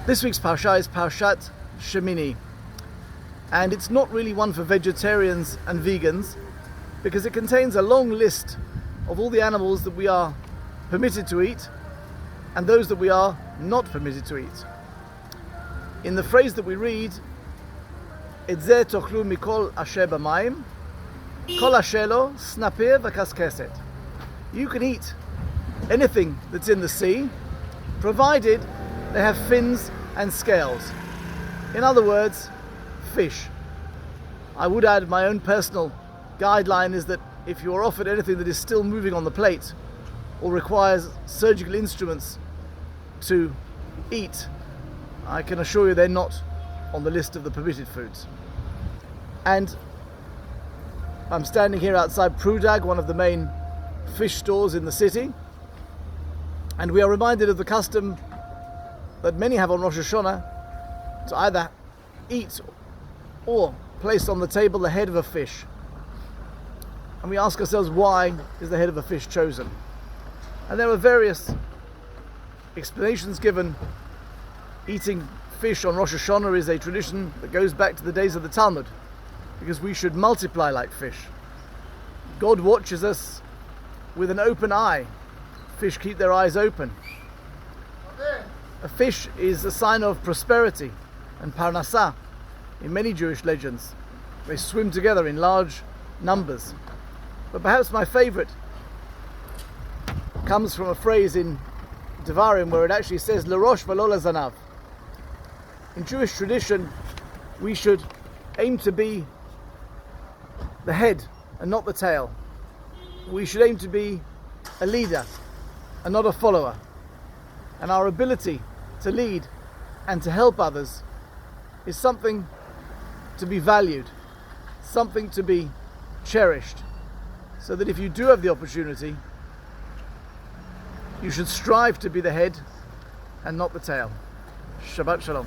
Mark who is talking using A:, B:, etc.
A: This week's Parsha is Parshat Shemini, and it's not really one for vegetarians and vegans because it contains a long list of all the animals that we are permitted to eat and those that we are not permitted to eat. In the phrase that we read, "Et zeh tochlu mikol asher b'mayim, kol asher lo snapir v'kaskeset." You can eat anything that's in the sea, provided they have fins and scales. In other words, fish. I would add my own personal guideline is that if you are offered anything that is still moving on the plate or requires surgical instruments to eat, I can assure you they're not on the list of the permitted foods. And I'm standing here outside Prudag, one of the main fish stores in the city, and we are reminded of the custom that many have on Rosh Hashanah to either eat or place on the table the head of a fish. And we ask ourselves, why is the head of a fish chosen? And there are various explanations given. Eating fish on Rosh Hashanah is a tradition that goes back to the days of the Talmud, because we should multiply like fish. God watches us with an open eye. Fish keep their eyes open. A fish is a sign of prosperity and parnasah in many Jewish legends. They swim together in large numbers. But perhaps my favorite comes from a phrase in Devarim where it actually says L'rosh v'lo lezanav. In Jewish tradition, we should aim to be the head and not the tail. We should aim to be a leader and not a follower. And our ability to lead and to help others is something to be valued, something to be cherished, so that if you do have the opportunity, you should strive to be the head and not the tail. Shabbat Shalom.